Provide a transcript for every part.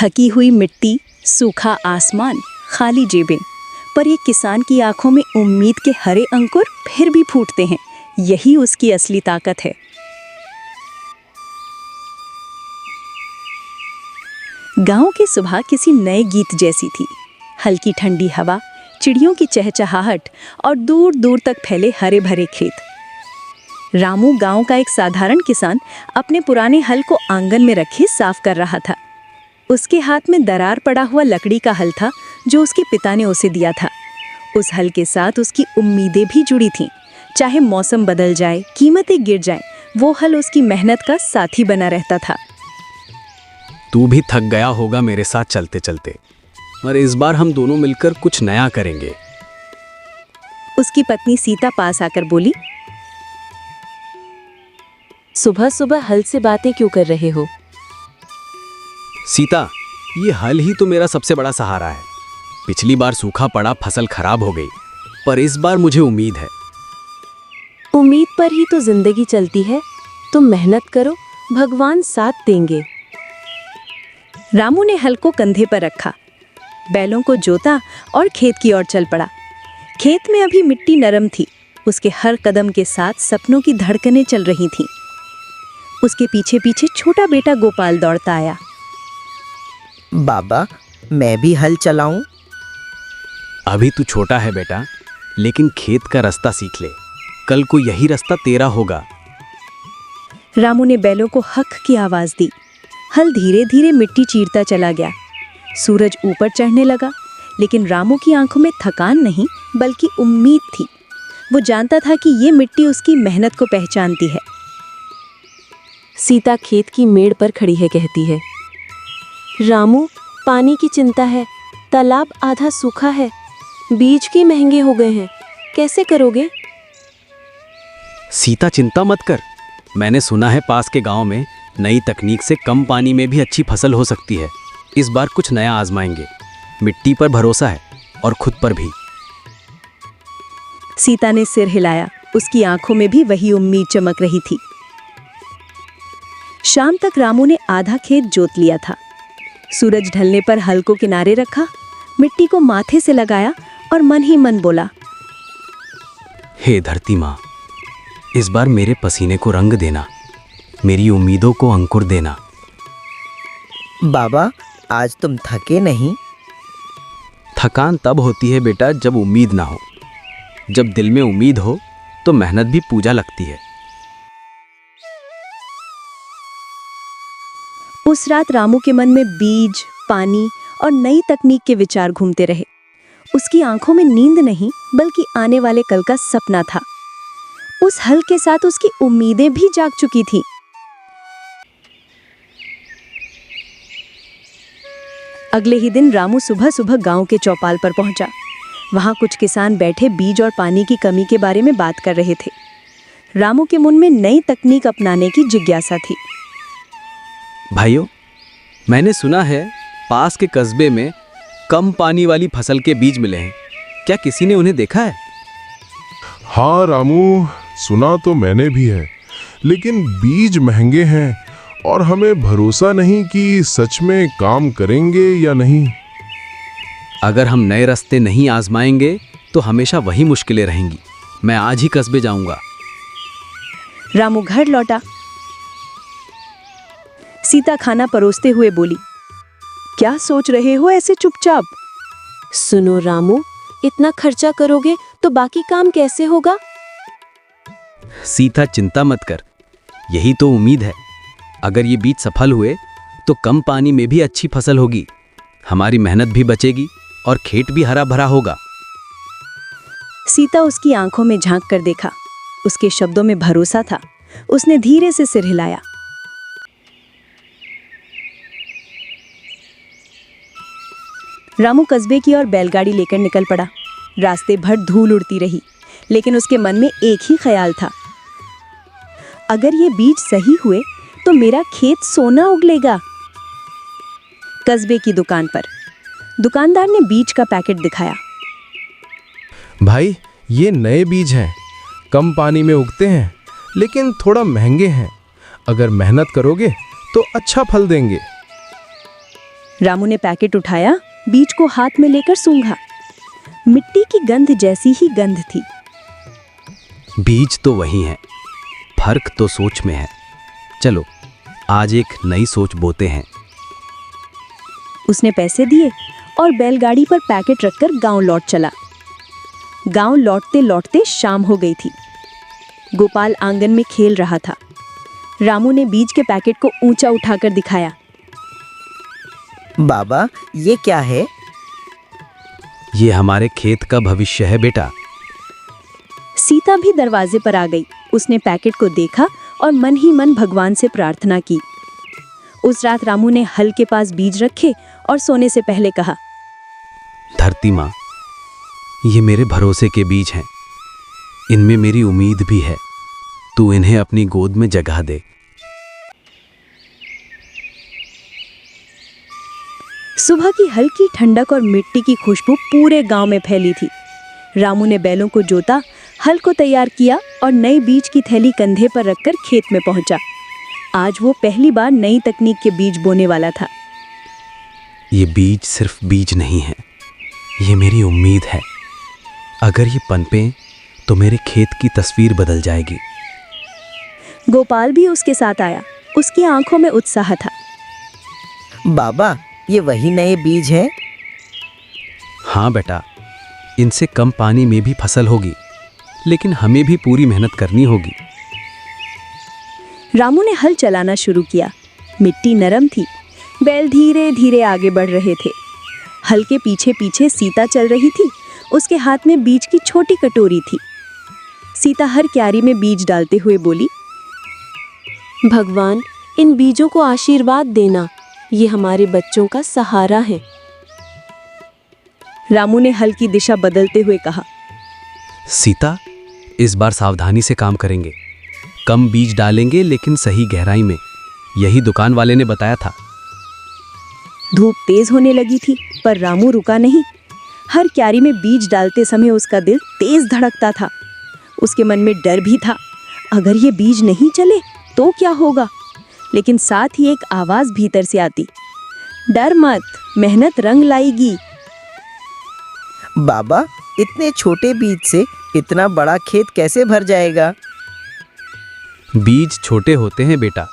थकी हुई मिट्टी, सूखा आसमान, खाली जेबें, पर ये किसान की आंखों में उम्मीद के हरे अंकुर फिर भी फूटते हैं। यही उसकी असली ताकत है। गांव की सुबह किसी नए गीत जैसी थी। हल्की ठंडी हवा, चिड़ियों की चहचहाहट और दूर दूर तक फैले हरे भरे खेत। रामू, गांव का एक साधारण किसान, अपने पुराने हल को आंगन में रखे साफ कर रहा था। उसके हाथ में दरार पड़ा हुआ लकड़ी का हल था जो उसके पिता ने उसे दिया था। उस हल के साथ उसकी उम्मीदें भी जुड़ी थीं। चाहे मौसम बदल जाए, कीमतें गिर जाएं, वो हल उसकी मेहनत का साथी बना रहता था। तू भी थक गया होगा मेरे साथ चलते चलते, पर इस बार हम दोनों मिलकर कुछ नया करेंगे। उसकी पत्नी सीता पास आकर बोली, सुबह सुबह हल से बातें क्यों कर रहे हो? सीता, ये हल ही तो मेरा सबसे बड़ा सहारा है। पिछली बार सूखा पड़ा, फसल खराब हो गई, पर इस बार मुझे उम्मीद है। उम्मीद पर ही तो जिंदगी चलती है। तुम मेहनत करो, भगवान साथ देंगे। रामू ने हल को कंधे पर रखा, बैलों को जोता और खेत की ओर चल पड़ा। खेत में अभी मिट्टी नरम थी। उसके हर कदम के साथ सपनों की धड़कनें चल रही थीं। उसके पीछे पीछे छोटा बेटा गोपाल दौड़ता आया। बाबा, मैं भी हल चलाऊं? अभी तू छोटा है बेटा, लेकिन खेत का रास्ता सीख ले। कल को यही रास्ता तेरा होगा। रामू ने बैलों को हक की आवाज दी। हल धीरे धीरे मिट्टी चीरता चला गया। सूरज ऊपर चढ़ने लगा, लेकिन रामू की आंखों में थकान नहीं बल्कि उम्मीद थी। वो जानता था कि ये मिट्टी उसकी मेहनत को पहचानती है। सीता खेत की मेड़ पर खड़ी है, कहती है, रामू, पानी की चिंता है। तालाब आधा सूखा है, बीज भी महंगे हो गए हैं, कैसे करोगे? सीता, चिंता मत कर। मैंने सुना है पास के गांव में नई तकनीक से कम पानी में भी अच्छी फसल हो सकती है। इस बार कुछ नया आजमाएंगे। मिट्टी पर भरोसा है और खुद पर भी। सीता ने सिर हिलाया। उसकी आंखों में भी वही उम्मीद चमक रही थी। शाम तक रामू ने आधा खेत जोत लिया था। सूरज ढलने पर हल को किनारे रखा, मिट्टी को माथे से लगाया और मन ही मन बोला, हे धरती माँ, इस बार मेरे पसीने को रंग देना, मेरी उम्मीदों को अंकुर देना। बाबा, आज तुम थके नहीं? थकान तब होती है बेटा जब उम्मीद ना हो। जब दिल में उम्मीद हो तो मेहनत भी पूजा लगती है। उस रात रामू के मन में बीज, पानी और नई तकनीक के विचार घूमते रहे। उसकी आंखों में नींद नहीं बल्कि आने वाले कल का सपना था। उस हल के साथ उसकी उम्मीदें भी जाग चुकी थीं। अगले ही दिन रामू सुबह सुबह गांव के चौपाल पर पहुंचा। वहां कुछ किसान बैठे बीज और पानी की कमी के बारे में बात कर रहे थे। रामू के मन में नई तकनीक अपनाने की जिज्ञासा थी। भाइयों, मैंने सुना है पास के कस्बे में कम पानी वाली फसल के बीज मिले हैं। क्या किसी ने उन्हें देखा है? हाँ रामू, सुना तो मैंने भी है, लेकिन बीज महंगे हैं और हमें भरोसा नहीं कि सच में काम करेंगे या नहीं। अगर हम नए रास्ते नहीं आजमाएंगे तो हमेशा वही मुश्किलें रहेंगी। मैं आज ही कस्बे जाऊंगा। रामू घर लौटा। सीता खाना परोसते हुए बोली, क्या सोच रहे हो ऐसे चुपचाप? सुनो रामू, इतना खर्चा करोगे तो बाकी काम कैसे होगा? सीता, चिंता मत कर, यही तो उम्मीद है। अगर ये बीज सफल हुए तो कम पानी में भी अच्छी फसल होगी। हमारी मेहनत भी बचेगी और खेत भी हरा भरा होगा। सीता उसकी आंखों में झांक कर देखा। उसके शब्दों में भरोसा था। उसने धीरे से सिर हिलाया। रामू कस्बे की ओर बैलगाड़ी लेकर निकल पड़ा। रास्ते भर धूल उड़ती रही, लेकिन उसके मन में एक ही ख्याल था, अगर ये बीज सही हुए तो मेरा खेत सोना उगलेगा। कस्बे की दुकान पर दुकानदार ने बीज का पैकेट दिखाया। भाई, ये नए बीज हैं, कम पानी में उगते हैं, लेकिन थोड़ा महंगे हैं। अगर मेहनत करोगे तो अच्छा फल देंगे। रामू ने पैकेट उठाया, बीज को हाथ में लेकर सूंघा। मिट्टी की गंध जैसी ही गंध थी। बीज तो वही है, फर्क तो सोच में है। चलो आज एक नई सोच बोते हैं। उसने पैसे दिए और बैलगाड़ी पर पैकेट रखकर गांव लौट चला। गांव लौटते लौटते शाम हो गई थी। गोपाल आंगन में खेल रहा था। रामू ने बीज के पैकेट को ऊंचा उठाकर दिखाया। बाबा, ये क्या है? ये हमारे खेत का भविष्य है बेटा। सीता भी दरवाजे पर आ गई। उसने पैकेट को देखा और मन ही मन भगवान से प्रार्थना की। उस रात रामू ने हल के पास बीज रखे और सोने से पहले कहा, धरती माँ, ये मेरे भरोसे के बीज हैं। इनमें मेरी उम्मीद भी है। तू इन्हें अपनी गोद में जगह दे। सुबह की हल्की ठंडक और मिट्टी की खुशबू पूरे गांव में फैली थी। रामू ने बैलों को जोता, हल को तैयार किया और नई बीज की थैली कंधे पर रखकर खेत में पहुंचा। आज वो पहली बार नई तकनीक के बीज बोने वाला था। ये बीज सिर्फ बीज नहीं है, ये मेरी उम्मीद है। अगर ये पनपे तो मेरे खेत की तस्वीर बदल जाएगी। गोपाल भी उसके साथ आया। उसकी आंखों में उत्साह था। बाबा, ये वही नए बीज हैं? हाँ बेटा, इनसे कम पानी में भी फसल होगी, लेकिन हमें भी पूरी मेहनत करनी होगी। रामू ने हल चलाना शुरू किया। मिट्टी नरम थी। बैल धीरे धीरे आगे बढ़ रहे थे। हल के पीछे पीछे सीता चल रही थी। उसके हाथ में बीज की छोटी कटोरी थी। सीता हर क्यारी में बीज डालते हुए बोली, भगवान, इन बीजों को आशीर्वाद देना। ये हमारे बच्चों का सहारा है। रामू ने हल की दिशा बदलते हुए कहा, सीता, इस बार सावधानी से काम करेंगे। कम बीज डालेंगे लेकिन सही गहराई में। यही दुकान वाले ने बताया था। धूप तेज होने लगी थी, पर रामू रुका नहीं। हर क्यारी में बीज डालते समय उसका दिल तेज धड़कता था। उसके मन में डर भी था, अगर ये बीज नहीं चले तो क्या होगा। लेकिन साथ ही एक आवाज भीतर से आती, डर मत, मेहनत रंग लाएगी। बाबा, इतने छोटे बीज से इतना बड़ा खेत कैसे भर जाएगा? बीज छोटे होते हैं बेटा,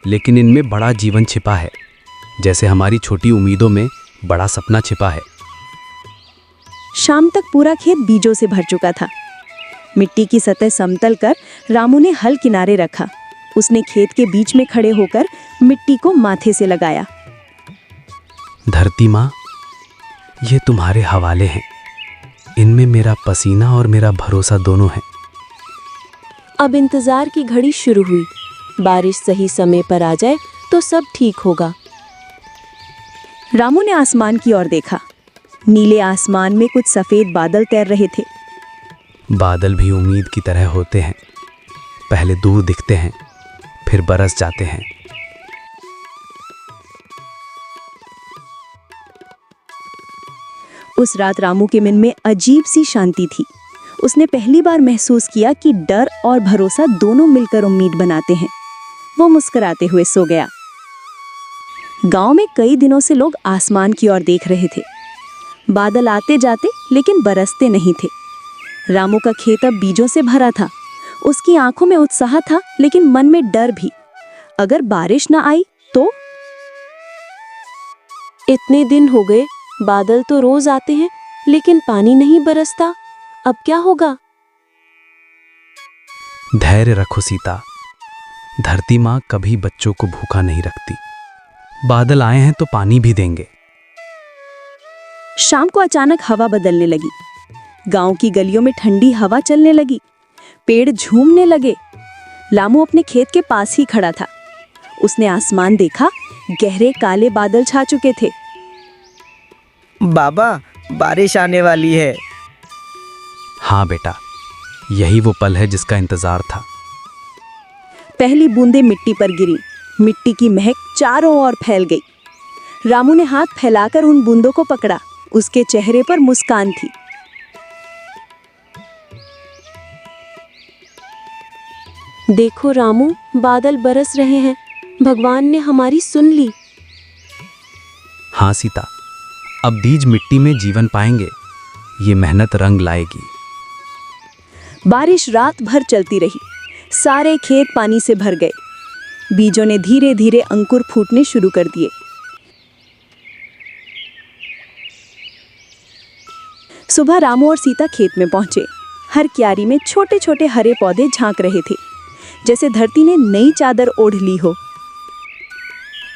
लेकिन इनमें बड़ा जीवन छिपा है। जैसे हमारी छोटी उम्मीदों में बड़ा सपना छिपा है। शाम तक पूरा खेत बीजों से भर चुका था। मिट्टी की सतह समतल कर रामू ने हल किनारे रखा। उसने खेत के बीच में खड़े होकर मिट्टी को माथे से लगाया। धरती माँ, ये तुम्हारे हवाले हैं। इनमें मेरा पसीना और मेरा भरोसा दोनों है। अब इंतजार की घड़ी शुरू हुई। बारिश सही समय पर आ जाए तो सब ठीक होगा। रामू ने आसमान की ओर देखा। नीले आसमान में कुछ सफेद बादल तैर रहे थे। बादल भी उम्मीद की तरह होते हैं। पहले दूर दिखते हैं, फिर बरस जाते हैं। उस रात रामू के मन में अजीब सी शांति थी। उसने पहली बार महसूस किया कि डर और भरोसा दोनों मिलकर उम्मीद बनाते हैं। वो मुस्कुराते हुए सो गया। गांव में कई दिनों से लोग आसमान की ओर देख रहे थे। बादल आते जाते लेकिन बरसते नहीं थे। रामू का खेत अब बीजों से भरा था। उसकी आंखों में उत्साह था, लेकिन मन में डर भी। अगर बारिश न आई तो? इतने दिन हो गए, बादल तो रोज आते हैं, लेकिन पानी नहीं बरसता। अब क्या होगा? धैर्य रखो सीता। धरती माँ कभी बच्चों को भूखा नहीं रखती। बादल आए हैं तो पानी भी देंगे। शाम को अचानक हवा बदलने लगी। गांव की गलियों में ठंडी हवा चलने लगी। पेड़ झूमने लगे। रामू अपने खेत के पास ही खड़ा था। उसने आसमान देखा। गहरे काले बादल छा चुके थे। बाबा, बारिश आने वाली है। हाँ बेटा, यही वो पल है जिसका इंतजार था। पहली बूंदें मिट्टी पर गिरी। मिट्टी की महक चारों ओर फैल गई। रामू ने हाथ फैलाकर उन बूंदों को पकड़ा। उसके चेहरे पर मुस्कान थी। देखो रामू, बादल बरस रहे हैं। भगवान ने हमारी सुन ली। हाँ सीता, अब बीज मिट्टी में जीवन पाएंगे। ये मेहनत रंग लाएगी। बारिश रात भर चलती रही। सारे खेत पानी से भर गए। बीजों ने धीरे धीरे अंकुर फूटने शुरू कर दिए। सुबह रामू और सीता खेत में पहुंचे। हर क्यारी में छोटे छोटे हरे पौधे झांक रहे थे, जैसे धरती ने नई चादर ओढ़ ली हो।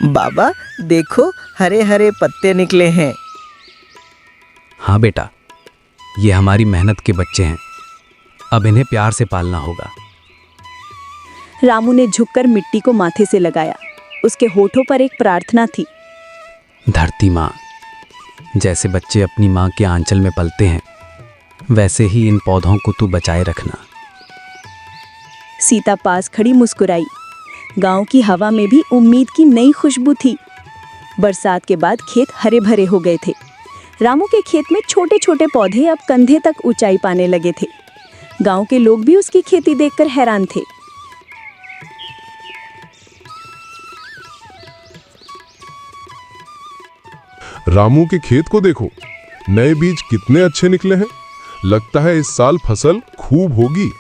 बाबा देखो, हरे हरे पत्ते निकले हैं। हाँ बेटा, ये हमारी मेहनत के बच्चे हैं। अब इन्हें प्यार से पालना होगा। रामू ने झुककर मिट्टी को माथे से लगाया। उसके होठों पर एक प्रार्थना थी। धरती माँ, जैसे बच्चे अपनी माँ के आंचल में पलते हैं, वैसे ही इन पौधों को तू बचाए रखना। सीता पास खड़ी मुस्कुराई। गांव की हवा में भी उम्मीद की नई खुशबू थी। बरसात के बाद खेत हरे भरे हो गए थे। रामू के खेत में छोटे छोटे पौधे अब कंधे तक ऊंचाई पाने लगे थे। गांव के लोग भी उसकी खेती देखकर हैरान थे। रामू के खेत को देखो, नए बीज कितने अच्छे निकले हैं। लगता है इस साल फसल खूब होगी।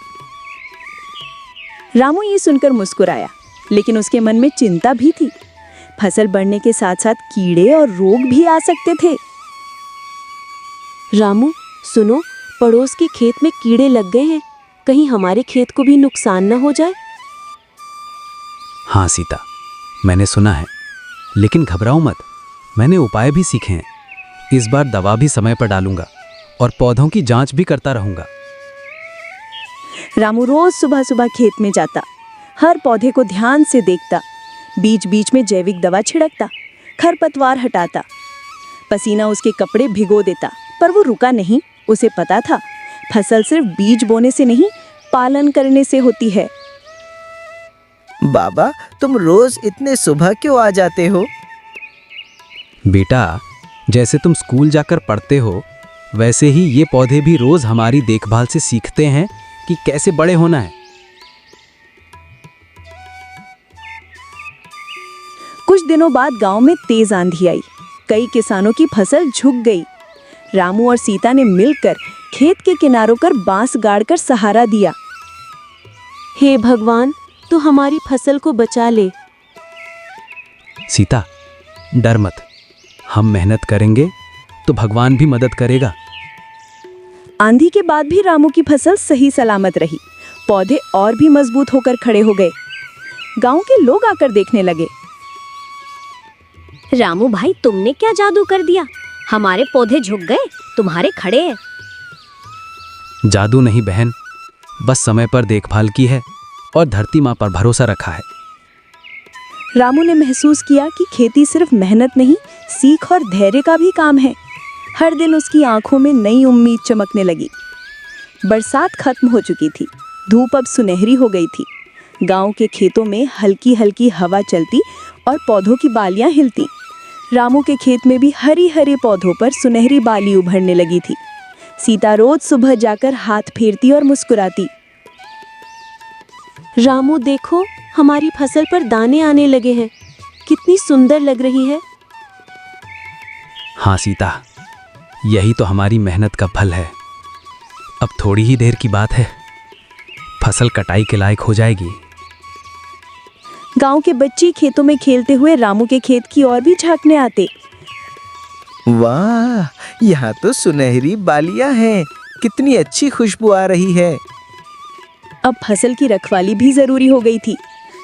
रामू ये सुनकर मुस्कुराया, लेकिन उसके मन में चिंता भी थी। फसल बढ़ने के साथ साथ कीड़े और रोग भी आ सकते थे। रामू सुनो, पड़ोस के खेत में कीड़े लग गए हैं। कहीं हमारे खेत को भी नुकसान न हो जाए। हाँ सीता, मैंने सुना है, लेकिन घबराओ मत। मैंने उपाय भी सीखे हैं। इस बार दवा भी समय पर डालूंगा और पौधों की जांच भी करता रहूंगा। रामू रोज सुबह सुबह खेत में जाता, हर पौधे को ध्यान से देखता, बीच बीच में जैविक दवा छिड़कता, खरपतवार हटाता। पसीना उसके कपड़े भिगो देता, पर वो रुका नहीं। उसे पता था, फसल सिर्फ बीज बोने से नहीं, पालन करने से होती है। बाबा तुम रोज इतने सुबह क्यों आ जाते हो? बेटा, जैसे तुम स्कूल जाकर पढ़ते हो, वैसे ही ये पौधे भी रोज हमारी देखभाल से सीखते हैं कि कैसे बड़े होना है। कुछ दिनों बाद गांव में तेज आंधी आई। कई किसानों की फसल झुक गई। रामू और सीता ने मिलकर खेत के किनारों पर बांस गाड़कर सहारा दिया। हे भगवान, तू हमारी फसल को बचा ले। सीता, डर मत। हम मेहनत करेंगे तो भगवान भी मदद करेगा। आंधी के बाद भी रामू की फसल सही सलामत रही। पौधे और भी मजबूत होकर खड़े हो गए। गांव के लोग आकर देखने लगे। रामू भाई, तुमने क्या जादू कर दिया? हमारे पौधे झुक गए, तुम्हारे खड़े हैं। जादू नहीं बहन, बस समय पर देखभाल की है और धरती माँ पर भरोसा रखा है। रामू ने महसूस किया कि खेती सिर्फ मेहनत नहीं, सीख और धैर्य का भी काम है। हर दिन उसकी आंखों में नई उम्मीद चमकने लगी। बरसात खत्म हो चुकी थी। धूप अब सुनहरी हो गई थी। गांव के खेतों में हल्की हल्की हवा चलती और पौधों की बालियां हिलती। रामू के खेत में भी हरी हरी पौधों पर सुनहरी बाली उभरने लगी थी। सीता रोज सुबह जाकर हाथ फेरती और मुस्कुराती। रामू देखो, हमारी फसल पर दाने आने लगे हैं। कितनी सुंदर लग रही है। हाँ सीता, यही तो हमारी मेहनत का फल है। अब थोड़ी ही देर की बात है, फसल कटाई के लायक हो जाएगी। गांव के बच्चे खेतों में खेलते हुए रामू के खेत की ओर भी झांकने आते। वाह, यहाँ तो सुनहरी बालियां हैं। कितनी अच्छी खुशबू आ रही है। अब फसल की रखवाली भी जरूरी हो गई थी।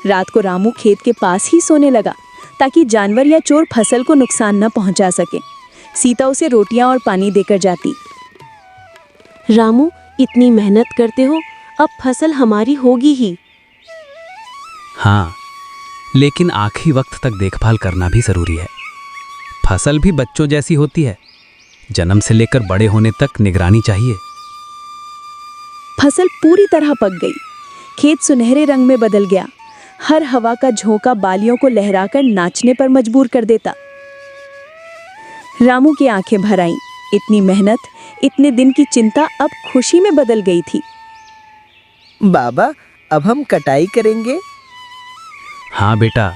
रात को रामू खेत के पास ही सोने लगा, ताकि जानवर या चोर फसल को नुकसान न पहुंचा सके। सीता उसे रोटियां और पानी देकर जाती। रामू, इतनी मेहनत करते हो, अब फसल हमारी होगी ही। हाँ, लेकिन आखिरी वक्त तक देखभाल करना भी जरूरी है। फसल भी बच्चों जैसी होती है। जन्म से लेकर बड़े होने तक निगरानी चाहिए। फसल पूरी तरह पक गई। खेत सुनहरे रंग में बदल गया। हर हवा का झोंका बालियों को लहराकर नाचने पर मजबूर कर देता। रामू की आंखें भर आईं। इतनी मेहनत, इतने दिन की चिंता अब खुशी में बदल गई थी। बाबा, अब हम कटाई करेंगे। हाँ बेटा,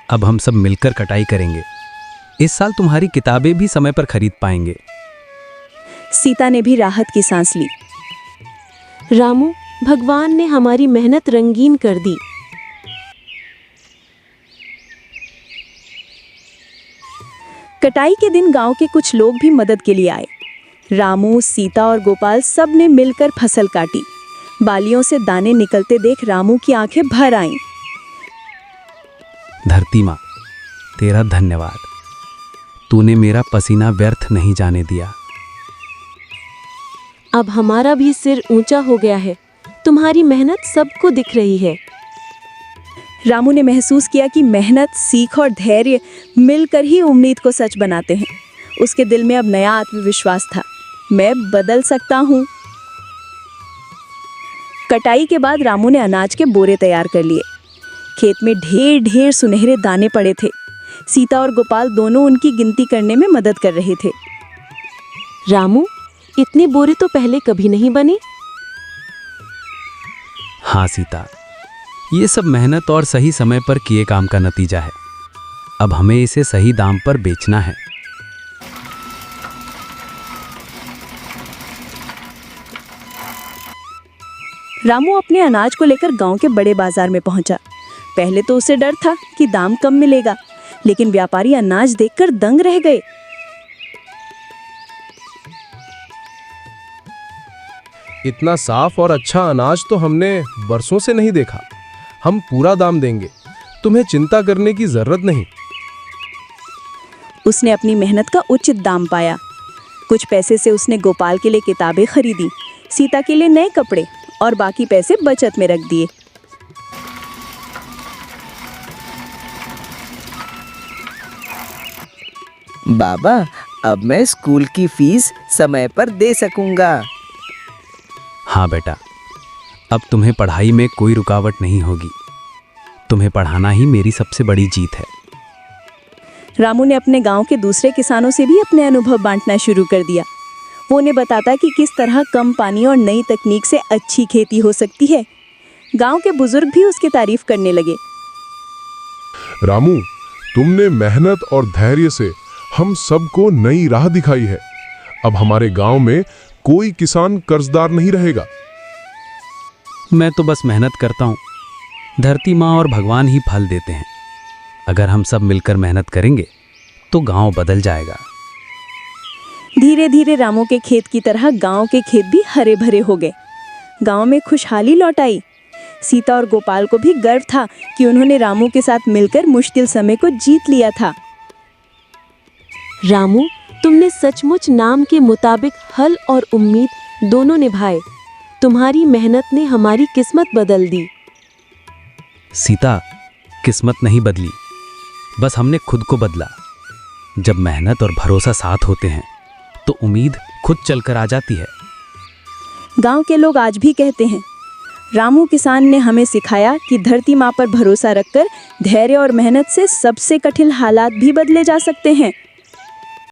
अब हम सब मिलकर कटाई करेंगे। इस साल तुम्हारी किताबें भी समय पर खरीद पाएंगे। सीता ने भी राहत की सांस ली। रामू, भगवान ने हमारी मेहनत रंगीन कर दी। कटाई के दिन गांव के कुछ लोग भी मदद के लिए आए। रामू, सीता और गोपाल सब ने मिलकर फसल काटी। बालियों से दाने निकलते देख रामू की आंखें भर आईं। धरती माँ, तेरा धन्यवाद। तूने मेरा पसीना व्यर्थ नहीं जाने दिया। अब हमारा भी सिर ऊंचा हो गया है। तुम्हारी मेहनत सबको दिख रही है। रामू ने महसूस किया कि मेहनत, सीख और धैर्य मिलकर ही उम्मीद को सच बनाते हैं। उसके दिल में अब नया आत्मविश्वास था। मैं बदल सकता हूँ। कटाई के बाद रामू ने अनाज के बोरे तैयार कर लिए। खेत में ढेर ढेर सुनहरे दाने पड़े थे। सीता और गोपाल दोनों उनकी गिनती करने में मदद कर रहे थे। रामू, इतने बोरे तो पहले कभी नहीं बने। हाँ सीता, ये सब मेहनत और सही समय पर किए काम का नतीजा है। अब हमें इसे सही दाम पर बेचना है। रामू अपने अनाज को लेकर गांव के बड़े बाजार में पहुंचा। पहले तो उसे डर था कि दाम कम मिलेगा, लेकिन व्यापारी अनाज देखकर दंग रह गए। इतना साफ और अच्छा अनाज तो हमने बरसों से नहीं देखा। हम पूरा दाम देंगे, तुम्हें चिंता करने की जरूरत नहीं। उसने अपनी मेहनत का उचित दाम पाया। कुछ पैसे से उसने गोपाल के लिए किताबें खरीदी, सीता के लिए नए कपड़े और बाकी पैसे बचत में रख दिए। बाबा, अब मैं स्कूल की फीस समय पर दे सकूंगा। हाँ बेटा, अब तुम्हें पढ़ाई में कोई रुकावट नहीं होगी। तुम्हें पढ़ाना ही मेरी सबसे बड़ी जीत है। रामू ने अपने गांव के दूसरे किसानों से भी अपने अनुभव बांटना शुरू कर दिया। वो उन्हें बताता कि किस तरह कम पानी और नई तकनीक से अच्छी खेती हो सकती है। गांव के बुजुर्ग भी उसकी तारीफ करने लगे। रामू, तुमने मेहनत और धैर्य से हम सबको नई राह दिखाई है। अब हमारे गांव में कोई किसान कर्जदार नहीं रहेगा। मैं तो बस मेहनत करता हूँ। धरती माँ और भगवान ही फल देते हैं। अगर हम सब मिलकर मेहनत करेंगे तो गांव बदल जाएगा। धीरे धीरे रामू के खेत की तरह गांव के खेत भी हरे भरे हो गए। गांव में खुशहाली लौट आई। सीता और गोपाल को भी गर्व था कि उन्होंने रामू के साथ मिलकर मुश्किल समय को जीत लिया था। रामू, तुमने सचमुच नाम के मुताबिक हल और उम्मीद दोनों निभाए। तुम्हारी मेहनत ने हमारी किस्मत बदल दी। सीता, किस्मत नहीं बदली, बस हमने खुद को बदला। जब मेहनत और भरोसा साथ होते हैं तो उम्मीद खुद चलकर आ जाती है। गांव के लोग आज भी कहते हैं, रामू किसान ने हमें सिखाया कि धरती माँ पर भरोसा रखकर धैर्य और मेहनत से सबसे कठिन हालात भी बदले जा सकते हैं।